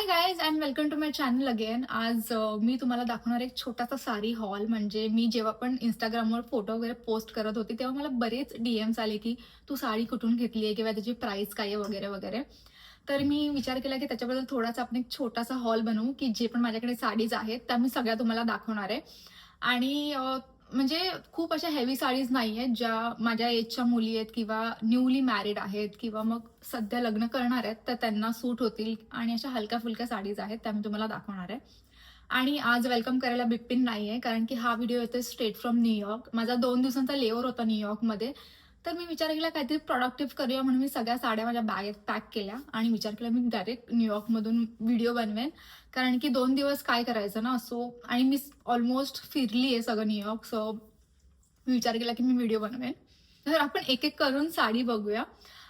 High guys and welcome to my channel again. आज मी तुम्हाला दाखवणार एक छोटासा साडी हॉल. म्हणजे मी जेव्हा पण इंस्टाग्रामवर फोटो वगैरे पोस्ट करत होती तेव्हा मला बरेच डीएम्स आले की तू साडी कुठून घेतली आहे किंवा त्याची प्राइस काय आहे वगैरे वगैरे. तर मी विचार केला की त्याच्याबद्दल थोडासा आपण एक छोटासा हॉल बनवू की जे पण माझ्याकडे साडीज आहेत त्या मी सगळ्या तुम्हाला दाखवणार आहे. आणि म्हणजे खूप अशा हेवी साडीज नाही आहेत ज्या माझ्या एजच्या मुली आहेत किंवा न्यूली मॅरिड आहेत किंवा मग सध्या लग्न करणार आहेत तर त्यांना सूट होतील. आणि अशा हलक्या फुलक्या साडीज आहेत त्या मी तुम्हाला दाखवणार आहे. आणि आज वेलकम करायला बिपिन नाही आहे कारण की हा व्हिडिओ येतोय स्ट्रेट फ्रॉम न्यूयॉर्क. माझा 2 दिवसांचा लेओव्हर होता न्यूयॉर्कमध्ये. तर मी विचार केला काहीतरी प्रोडक्टिव्ह करूया म्हणून मी सगळ्या साड्या माझ्या बॅगेत पॅक केल्या आणि विचार केला मी डायरेक्ट न्यूयॉर्कमधून व्हिडिओ बनवेन. कारण की 2 दिवस काय करायचं ना. सो आणि मी ऑलमोस्ट फिरली आहे सगळं न्यूयॉर्क. सो मी विचार केला की मी व्हिडिओ बनवेन. तर आपण एक एक करून साडी बघूया.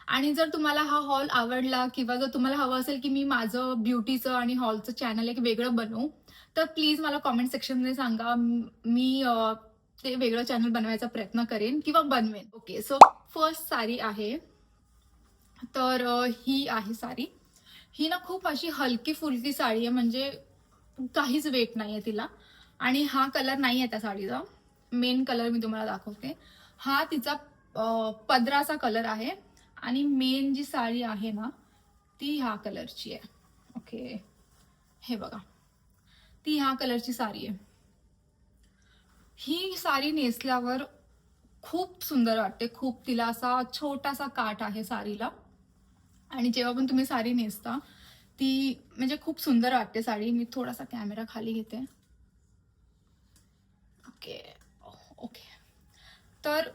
आणि जर तुम्हाला हा हॉल आवडला किंवा जर तुम्हाला हवं असेल की मी माझं ब्युटीचं आणि हॉलचं चॅनल एक वेगळं बनवू तर प्लीज मला कॉमेंट सेक्शनमध्ये सांगा. मी ते वेगळं चॅनल बनवायचा प्रयत्न करेन किंवा बनवेन. ओके, सो फर्स्ट साडी आहे. तर ही आहे साडी. ही ना खूप अशी हलकी फुलकी साडी आहे. म्हणजे काहीच वेट नाहीये तिला. आणि हा कलर नाही आहे त्या साडीचा. मेन कलर मी तुम्हाला दाखवते. हा तिचा पदराचा कलर आहे. आणि मेन जी साडी आहे ना ती ह्या कलरची आहे. ओके, हे बघा, ती ह्या कलरची साडी आहे. ही साडी नेसल्यावर खूप सुंदर वाटते. खूप तिला असा छोटासा काठ आहे साडीला. आणि जेव्हा पण तुम्ही साडी नेसता ती म्हणजे खूप सुंदर वाटते साडी. मी थोडासा कॅमेरा खाली घेते. Okay okay. तर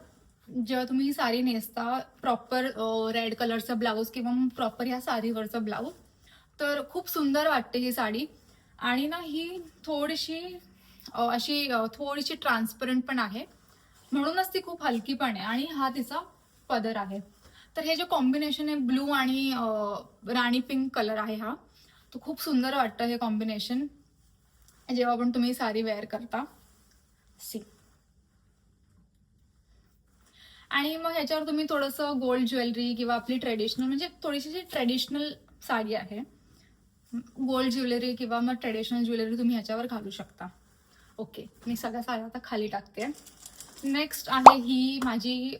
जेव्हा तुम्ही ही साडी नेसता प्रॉपर रेड कलरचा ब्लाऊज किंवा प्रॉपर ह्या साडीवरचा ब्लाऊज तर खूप सुंदर वाटते ही साडी. आणि ना ही थोडीशी अशी थोडीशी ट्रान्सपरंट पण आहे म्हणूनच ती खूप हलकी पण आहे. आणि हा तिचा पदर आहे. तर हे जे कॉम्बिनेशन आहे ब्लू आणि राणी पिंक कलर आहे हा, तो खूप सुंदर वाटतं हे कॉम्बिनेशन जेव्हा पण तुम्ही साडी वेअर करता. सी. आणि मग ह्याच्यावर तुम्ही थोडंसं गोल्ड ज्वेलरी किंवा आपली ट्रेडिशनल म्हणजे थोडीशी जी ट्रेडिशनल साडी आहे गोल्ड ज्वेलरी किंवा मग ट्रेडिशनल ज्वेलरी तुम्ही ह्याच्यावर घालू शकता. ओके, मी सगळ्या साड्या आता खाली टाकते. नेक्स्ट आहे ही माझी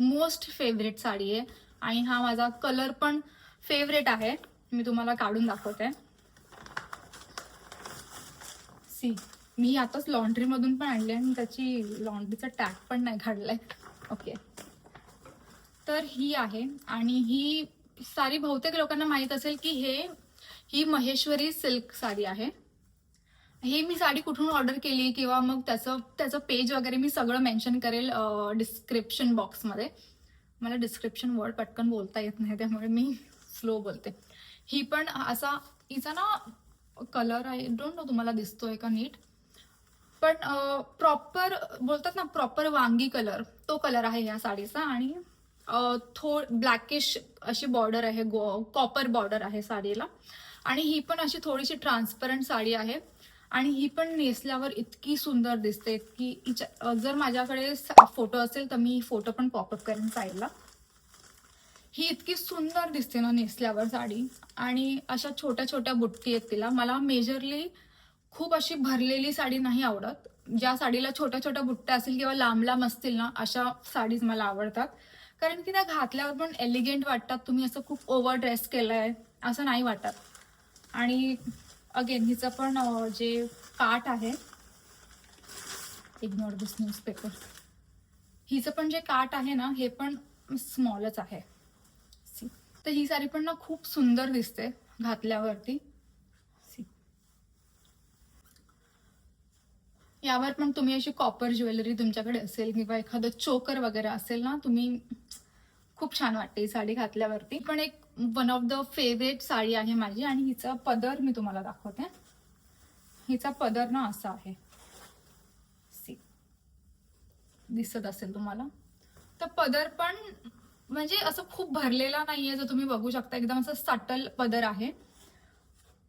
मोस्ट फेवरेट साडी आहे. आणि हा माझा कलर पण फेवरेट आहे. मी तुम्हाला काढून दाखवते. सी, मी आताच लॉन्ड्रीमधून पण आणले आणि त्याची लॉन्ड्रीचा टॅग पण नाही काढलाय. ओके, तर ही आहे. आणि ही साडी बहुतेक लोकांना माहित असेल की ही महेश्वरी सिल्क साडी आहे. ही मी साडी कुठून ऑर्डर केली किंवा मग त्याचं पेज वगैरे मी सगळं मेन्शन करेल डिस्क्रिप्शन बॉक्समध्ये. मला डिस्क्रिप्शन वर्ड पटकन बोलता येत नाही त्यामुळे मी स्लो बोलते. ही पण असा हिचा ना कलर आहे, डोंट नो तुम्हाला दिसतोय का नीट, पण प्रॉपर बोलतात ना प्रॉपर वांगी कलर, तो कलर आहे ह्या साडीचा. आणि ब्लॅकिश अशी बॉर्डर आहे, कॉपर बॉर्डर आहे साडीला. आणि ही पण अशी थोडीशी ट्रान्सपरंट साडी आहे. आणि ही पण नेसल्यावर इतकी सुंदर दिसते की जर माझ्याकडे फोटो असेल तर मी फोटो पण पॉपअप करेन साईडला. ही इतकी सुंदर दिसते ना नेसल्यावर साडी. आणि अशा छोट्या छोट्या बुट्टी आहेत तिला. मला मेजरली खूप अशी भरलेली साडी नाही आवडत. ज्या साडीला छोट्या छोट्या बुट्ट्या असतील किंवा लांब लांब असतील ना अशा साडीज मला आवडतात. कारण की त्या घातल्यावर पण एलिगंट वाटतात. तुम्ही असं खूप ओव्हर ड्रेस केलंय असं नाही वाटत. आणि अगेन हिचं पण जे काठ आहे, इग्नोर दिस न्यूजपेपर, हिचं पण जे काठ आहे ना हे पण स्मॉलच आहे. तर ही साडी पण ना खूप सुंदर दिसते घातल्यावरती. यावर पण तुम्ही अशी कॉपर ज्वेलरी तुमच्याकडे असेल किंवा एखादं चोकर वगैरे असेल ना, तुम्ही खूप छान वाटते ही साडी घातल्यावरती. पण एक one of the favourite sari आहे माझी. आणि हिचा पदर मी तुम्हाला दाखवते. हिचा पदर ना असा आहे, सी, दिसत असेल तुम्हाला. तर पदर पण म्हणजे असं खूप भरलेला नाहीये, जो तुम्ही बघू शकता एकदम असं सटल पदर आहे.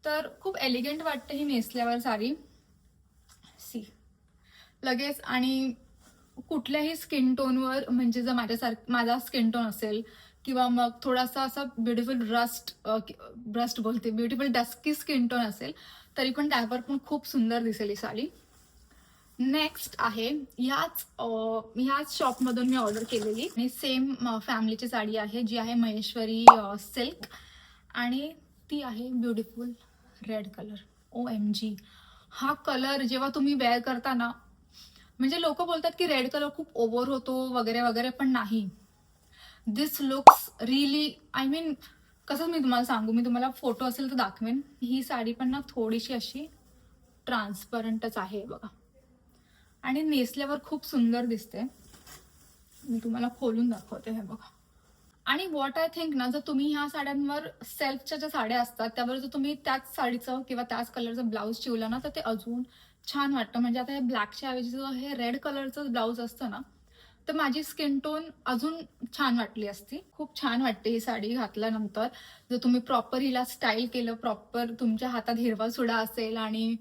तर खूप एलिगंट वाटते ही नेसल्यावर साडी. सी, लगेच. आणि कुठल्याही स्किन टोनवर म्हणजे जर माझा स्किन टोन असेल किंवा मग थोडासा असा beautiful beautiful dusky skin tone असेल तरी पण त्यावर पण खूप सुंदर दिसेल ही साडी. नेक्स्ट आहे ह्याच शॉपमधून मी ऑर्डर केलेली आणि सेम फॅमिलीची साडी आहे जी आहे महेश्वरी सिल्क आणि ती आहे ब्युटिफुल रेड कलर. OMG, हा कलर जेव्हा तुम्ही वेअर करता ना, म्हणजे लोक बोलतात की रेड कलर खूप ओव्हर होतो वगैरे वगैरे, पण नाही. दिस लुक्स रिअली, आय मीन कसं मी तुम्हाला सांगू, मी तुम्हाला फोटो असेल तर दाखवेन. ही साडी पण ना थोडीशी अशी ट्रान्सपरंटच आहे बघा आणि नेसल्यावर खूप सुंदर दिसते. मी तुम्हाला खोलून दाखवते हे बघा. आणि व्हॉट आय थिंक ना, जर तुम्ही ह्या साड्यांवर सेल्फच्या ज्या साड्या असतात त्यावर जर तुम्ही त्याच साडीचं किंवा त्याच कलरचं ब्लाऊज शिवलं ना तर ते अजून छान वाटतं. म्हणजे आता हे ब्लॅकच्या ऐवजी जर हे रेड कलरचं ब्लाऊज असतं ना तर माझी स्किन टोन अजून छान वाटली असती. खूप छान वाटते ही साडी घातल्यानंतर. जर तुम्ही प्रॉपर हिला स्टाईल केलं, प्रॉपर तुमच्या हातात हिरवा सुडा असेल आणि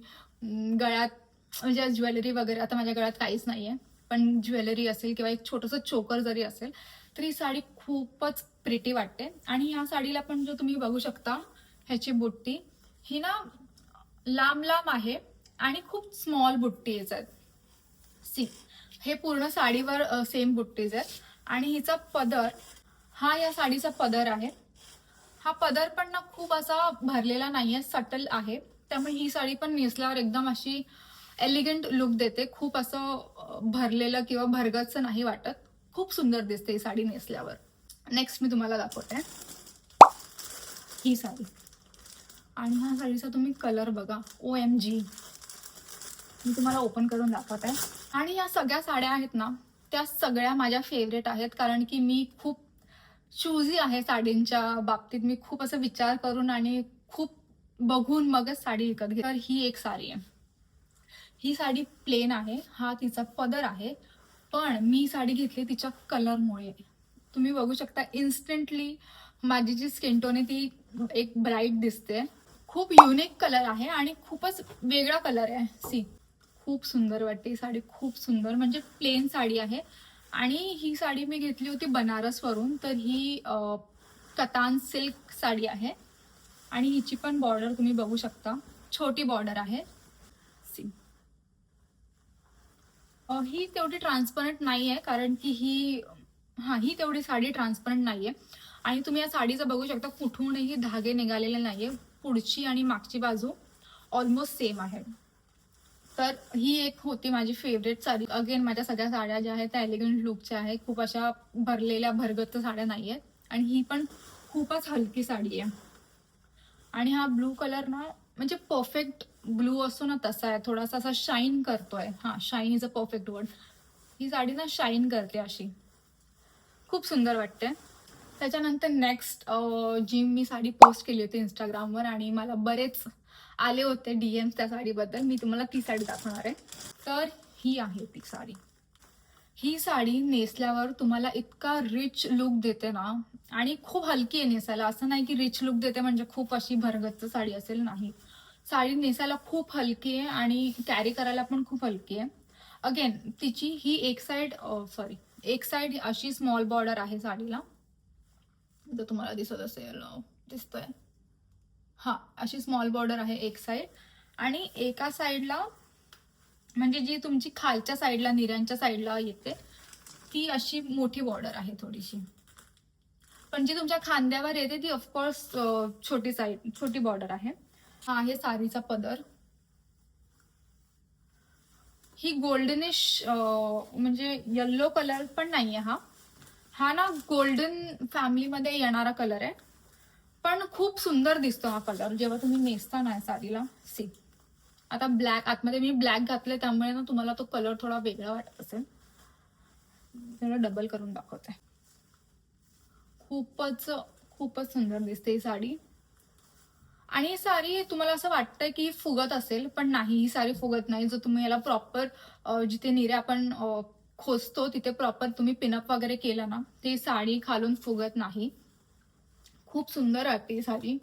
गळ्यात म्हणजे ज्वेलरी वगैरे, आता माझ्या गळ्यात काहीच नाहीये, पण ज्वेलरी असेल किंवा एक छोटंसं चोकर जरी असेल तर ही साडी खूपच प्रिटी वाटते. आणि ह्या साडीला पण जो तुम्ही बघू शकता ह्याची बुट्टी ही ना लांब लांब आहे आणि खूप स्मॉल बुट्टीज आहेत. सी, हे पूर्ण साडीवर सेम बुट्टीज आहेत. आणि हिचा पदर, हा या साडीचा पदर आहे. हा पदर पण ना खूप असा भरलेला नाहीये, सटल आहे. त्यामुळे ही साडी पण नेसल्यावर एकदम अशी एलिगंट लुक देते. खूप असं भरलेलं किंवा भरगच्च नाही वाटत. खूप सुंदर दिसते ही साडी नेसल्यावर. नेक्स्ट मी तुम्हाला दाखवते ही साडी. आणि ह्या साडीचा तुम्ही कलर बघा. OMG, मी तुम्हाला ओपन करून दाखवते. आणि या सगळ्या साड्या आहेत ना त्या सगळ्या माझ्या फेवरेट आहेत, कारण की मी खूप चूझी आहे साडींच्या बाबतीत. मी खूप असं विचार करून आणि खूप बघून मगच साडी विकत घेते. तर ही एक साडी आहे. ही साडी प्लेन आहे, हा तिचा पदर आहे, पण मी साडी घेतली तिच्या कलरमुळे. तुम्ही बघू शकता इन्स्टंटली माझी जी स्किन टोन आहे ती एक ब्राईट दिसते. खूप युनिक कलर आहे आणि खूपच वेगळा कलर आहे. सी, खूप सुंदर वाटते ही साडी, खूप सुंदर. म्हणजे प्लेन साडी आहे आणि ही साडी मी घेतली होती बनारसवरून. तर ही कतान सिल्क साडी आहे आणि हिची पण बॉर्डर तुम्ही बघू शकता, छोटी बॉर्डर आहे. सी, ही तेवढी ट्रान्सपरंट नाही आहे, कारण की ही तेवढी साडी ट्रान्सपरंट नाहीये. आणि तुम्ही या साडीचं बघू शकता कुठूनही धागे निघालेले नाहीये. पुढची आणि मागची बाजू ऑलमोस्ट सेम आहे. तर ही एक होती माझी फेवरेट साडी. अगेन माझ्या सगळ्या साड्या ज्या आहेत त्या एलिगंट लुकच्या आहेत, खूप अशा भरलेल्या भरगत साड्या नाहीयेत. आणि ही पण खूपच हलकी साडी आहे. आणि हा ब्लू कलर ना म्हणजे परफेक्ट ब्लू असतो ना तसा आहे, थोडासा असा शाईन करतोय. हा, shine is a perfect word. ही साडी ना शाईन करते अशी, खूप सुंदर वाटते. त्याच्यानंतर नेक्स्ट जी मी साडी पोस्ट केली होती इंस्टाग्रामवर आणि मला बरेच आले होते DMs त्या साडीबद्दल, मी तुम्हाला ती साडी दाखवणार आहे. तर ही आहे ती साडी. ही साडी नेसल्यावर तुम्हाला इतका रिच लुक देते ना, आणि खूप हलकी आहे नेसायला. असं नाही की रिच लुक देते म्हणजे खूप अशी भरगच्च साडी असेल, नाही. साडी नेसायला खूप हलकी आहे आणि कॅरी करायला पण खूप हलकी आहे. अगेन तिची ही एक साइड अशी स्मॉल बॉर्डर आहे साडीला, जर तुम्हाला दिसत असेल, दिसतोय, हा, अशी स्मॉल बॉर्डर आहे एक साइड. आणि एका साइडला म्हणजे जी तुमची खालच्या साइडला निऱ्यांच्या साइडला येते ती अशी मोठी बॉर्डर आहे थोडीशी, पण जी तुमच्या खांद्यावर येते ती ऑफकोर्स छोटी बॉर्डर आहे. हा आहे साडीचा पदर. ही गोल्डनिश म्हणजे येल्लो कलर पण नाहीये. हा ना गोल्डन फॅमिलीमध्ये येणारा कलर आहे, पण खूप सुंदर दिसतो हा कलर जेव्हा तुम्ही नेसता ना साडीला. सी, आता ब्लॅक, आतमध्ये मी ब्लॅक घातले त्यामुळे ना तुम्हाला तो कलर थोडा वेगळा वाटत असेल. त्याला डबल करून दाखवते. खूपच सुंदर दिसते ही साडी. आणि ही साडी तुम्हाला असं वाटतंय की फुगत असेल, पण नाही, ही साडी फुगत नाही. जर तुम्ही याला प्रॉपर जिथे निऱ्या आपण खोचतो तिथे प्रॉपर तुम्ही पिनअप वगैरे केलं ना, ती साडी खालून फुगत नाही. खूप सुंदर वाटते ही साडी.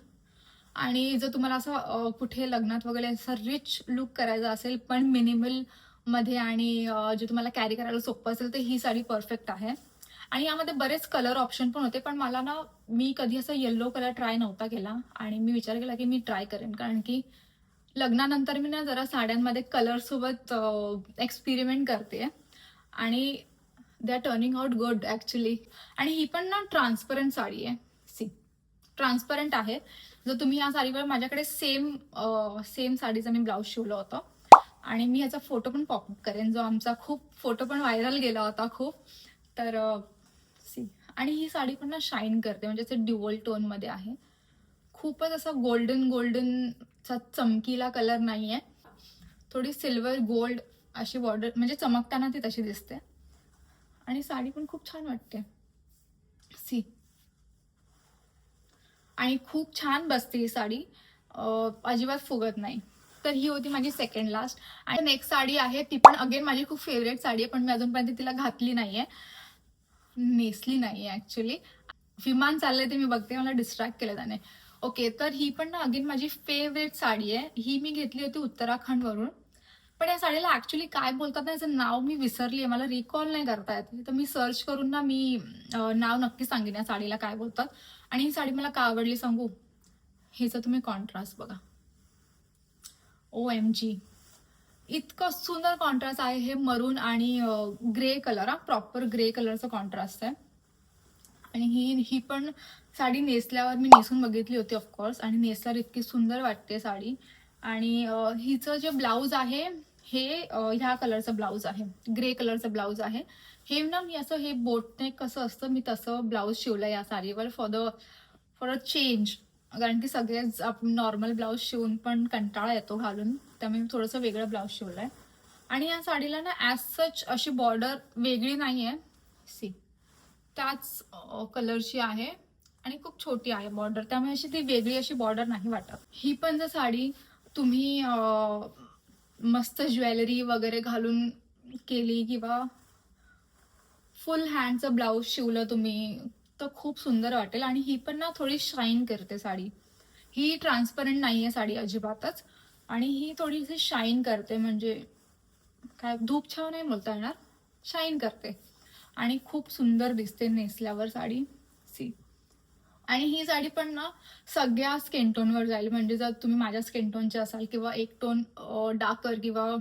आणि जर तुम्हाला असं कुठे लग्नात वगैरे असं रिच लुक करायचा असेल पण मिनिमल मध्ये आणि जे तुम्हाला कॅरी करायला सोपं असेल तर ही साडी परफेक्ट आहे. आणि यामध्ये बरेच कलर ऑप्शन पण होते, पण मला ना, मी कधी असं येलो कलर ट्राय नव्हता केला आणि मी विचार केला की मी ट्राय करेन, कारण की लग्नानंतर मी ना जरा साड्यांमध्ये कलरसोबत एक्सपेरिमेंट करते आणि they are turning out good actually. आणि ही पण ना ट्रान्सपरंट साडी आहे. सी, ट्रान्सपरंट आहे. जर तुम्ही या साडीवर, माझ्याकडे सेम साडीचा मी ब्लाऊज शिवला होता आणि मी ह्याचा फोटो पण पॉपअप करेन, जो आमचा खूप फोटो पण व्हायरल गेला होता खूप. तर सी, आणि ही साडी पण ना शाईन करते, म्हणजे असे ड्युअल टोनमध्ये आहे. खूपच असा गोल्डनचा चमकीला कलर नाहीये, थोडी सिल्वर गोल्ड अशी बॉर्डर, म्हणजे चमकताना ती तशी दिसते. आणि साडी पण खूप छान वाटते. सी, आणि खूप छान बसते ही साडी, अजिबात फुगत नाही. तर ही होती माझी सेकंड लास्ट. आणि नेक्स्ट साडी आहे, ती पण अगेन माझी खूप फेवरेट साडी आहे, पण मी अजूनपर्यंत तिला घातली नाहीये, नेसली नाहीये ऍक्च्युली. विमान चाललंय ते मी बघते, मला डिस्ट्रॅक्ट केलं त्याने. ओके, तर ही पण ना अगेन माझी फेवरेट साडी आहे. ही मी घेतली होती उत्तराखंडवरून. पण या साडीला ऍक्च्युली काय बोलतात ना, याचं नाव मी विसरली, मला रिकॉल नाही करता येत. तर मी सर्च करून ना मी नाव नक्की सांगेन या साडीला काय बोलतात. आणि ही साडी मला का आवडली सांगू, हिचं तुम्ही कॉन्ट्रास्ट बघा. OMG, इतकं सुंदर कॉन्ट्रास्ट आहे. हे मरून आणि ग्रे कलर, प्रॉपर ग्रे कलरचं कॉन्ट्रास्ट आहे. आणि ही पण साडी नेसल्यावर मी नेसून बघितली होती ऑफकोर्स, आणि नेसल्यावर इतकी सुंदर वाटते साडी. आणि हिचं जे ब्लाऊज आहे हे ह्या कलरचं ब्लाऊज आहे, ग्रे कलरचं ब्लाऊज आहे. हे ना मी असं, हे बोटनेक कसं असतं, मी तसं ब्लाऊज शिवलं या साडीवर फॉर अ चेंज, कारण की सगळेच आपण नॉर्मल ब्लाऊज शिवून पण कंटाळा येतो घालून, त्यामुळे मी थोडंसं वेगळं ब्लाऊज शिवलंय. आणि या साडीला ना ॲज सच अशी बॉर्डर वेगळी नाही आहे. सी, त्याच कलरची आहे आणि खूप छोटी आहे बॉर्डर, त्यामुळे अशी ती वेगळी अशी बॉर्डर नाही वाटत. ही पण जर साडी तुम्ही मस्त ज्वेलरी वगैरे घालून केली किंवा फुल हँडचं ब्लाऊज शिवलं तुम्ही, तर खूप सुंदर वाटेल. आणि ही पण ना थोडी शाईन करते साडी. ही ट्रान्सपरंट नाहीये साडी अजिबातच, आणि ही थोडीशी शाईन करते, म्हणजे काय धूप छाव नाही बोलता येणार, शाईन करते आणि खूप सुंदर दिसते नेसल्यावर साडी. सी, आणि ही साडी पण ना सगळ्या स्किन टोनवर जाईल, म्हणजे जर तुम्ही माझ्या स्किन टोनचे असाल किंवा एक टोन डार्कर किंवा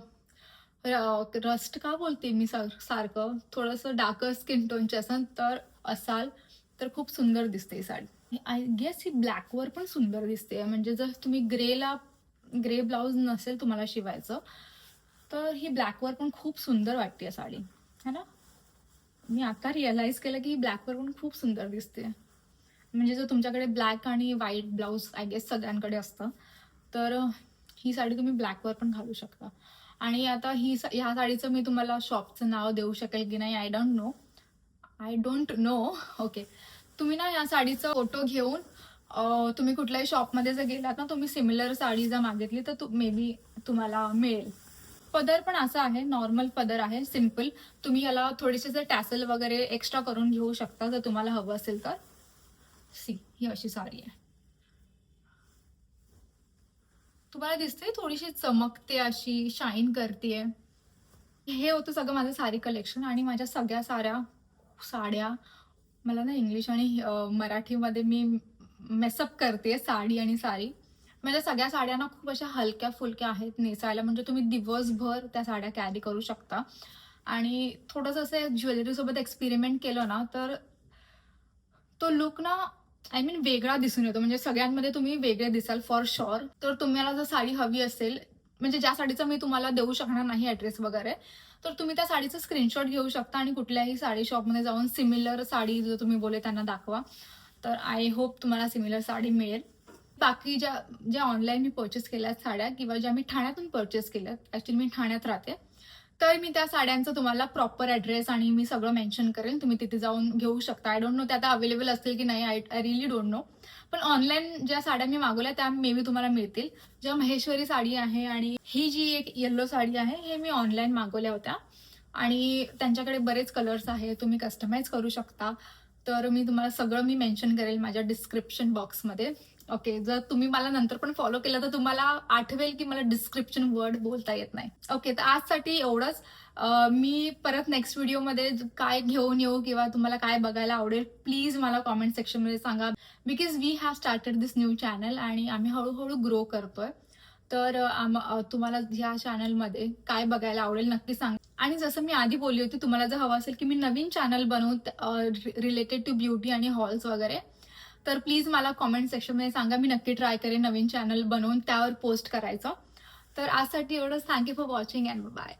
रस्ट का बोलते मी सारखं, थोडंसं डार्कर स्किन टोनचे असाल तर खूप सुंदर दिसते ही साडी. आय गेस ही ब्लॅकवर पण सुंदर दिसते, म्हणजे जर तुम्ही ग्रे ब्लाऊज नसेल तुम्हाला शिवायचं, तर ही ब्लॅकवर पण खूप सुंदर वाटते साडी, है ना. मी आता रिअलाइज केलं की ब्लॅकवर पण खूप सुंदर दिसते. म्हणजे जर तुमच्याकडे ब्लॅक आणि व्हाईट ब्लाऊज आय गेस सगळ्यांकडे असतं, तर ही साडी तुम्ही ब्लॅकवर पण घालू शकता. आणि आता ह्या साडीचं मी तुम्हाला शॉपचं नाव देऊ शकेल की नाही, आय डोंट नो. ओके, तुम्ही ना या साडीचा फोटो घेऊन तुम्ही कुठल्याही शॉपमध्ये जर गेलात ना, तुम्ही सिमिलर साडी जर मागितली तर मे बी तुम्हाला मिळेल. पदर पण असा आहे, नॉर्मल पदर आहे, सिम्पल. तुम्ही याला थोडेसे जर टॅसल वगैरे एक्स्ट्रा करून घेऊ शकता जर तुम्हाला हवं असेल तर. सी, ही अशी साडी आहे, तुम्हाला दिसते थोडीशी चमकते, अशी शाईन करते. हे होतं सगळं माझं साडी कलेक्शन. आणि माझ्या सगळ्या साड्या, मला ना इंग्लिश आणि मराठीमध्ये मी मेसअप करते साडी आणि साडी. माझ्या सगळ्या साड्या ना खूप अशा हलक्या फुलक्या आहेत नेसायला, म्हणजे तुम्ही दिवसभर त्या साड्या कॅरी करू शकता. आणि थोडंसं असं ज्वेलरीसोबत एक्सपेरिमेंट केलं ना, तर तो लुक ना वेगळा दिसून येतो, म्हणजे सगळ्यांमध्ये तुम्ही वेगळे दिसाल फॉर शुअर. तर तुम्हाला जर साडी हवी असेल, म्हणजे ज्या साडीचा मी तुम्हाला देऊ शकणार नाही ॲड्रेस वगैरे, तर तुम्ही त्या साडीचं स्क्रीनशॉट घेऊ शकता आणि कुठल्याही साडी शॉपमध्ये जाऊन सिमिलर साडी जर तुम्ही बोले त्यांना दाखवा, तर आय होप तुम्हाला सिमिलर साडी मिळेल. बाकी ज्या ऑनलाईन मी परचेस केल्यात साड्या, किंवा ज्या मी ठाण्यातून परचेस केल्यात, ॲक्च्युली मी ठाण्यात राहते, तर मी त्या साड्यांचं तुम्हाला प्रॉपर ॲड्रेस आणि मी सगळं मेन्शन करेन, तुम्ही तिथे जाऊन घेऊ शकता. आय डोंट नो त्या आता अवेलेबल असतील की नाही, आय रिअली डोंट नो. पण ऑनलाईन ज्या साड्या मी मागवल्या त्या मे बी तुम्हाला मिळतील. ज्या महेश्वरी साडी आहे आणि ही जी एक येल्लो साडी आहे, हे मी ऑनलाईन मागवल्या होत्या आणि त्यांच्याकडे बरेच कलर्स आहे, तुम्ही कस्टमाइज करू शकता. तर मी तुम्हाला सगळं मेन्शन करेल माझ्या डिस्क्रिप्शन बॉक्समध्ये. ओके, जर तुम्ही मला नंतर पण फॉलो केलं तर तुम्हाला आठवेल की मला डिस्क्रिप्शन वर्ड बोलता येत नाही. ओके, तर आजसाठी एवढंच. मी परत नेक्स्ट व्हिडिओमध्ये काय घेऊन येऊ किंवा तुम्हाला काय बघायला आवडेल, प्लीज मला कॉमेंट सेक्शनमध्ये सांगा. Because we have started this new channel आणि आम्ही हळूहळू ग्रो करतोय. तर तुम्हाला ह्या चॅनलमध्ये काय बघायला आवडेल नक्की सांगा. आणि जसं मी आधी बोलली होती, तुम्हाला जर हवं असेल की मी नवीन चॅनल बनवू रिलेटेड टू ब्युटी आणि हॉल्स वगैरे, तर प्लीज मला कॉमेंट सेक्शनमध्ये सांगा. मी नक्की ट्राय करेन नवीन चॅनल बनवून त्यावर पोस्ट करायचं. तर आजसाठी एवढंच. Thank you for watching and bye.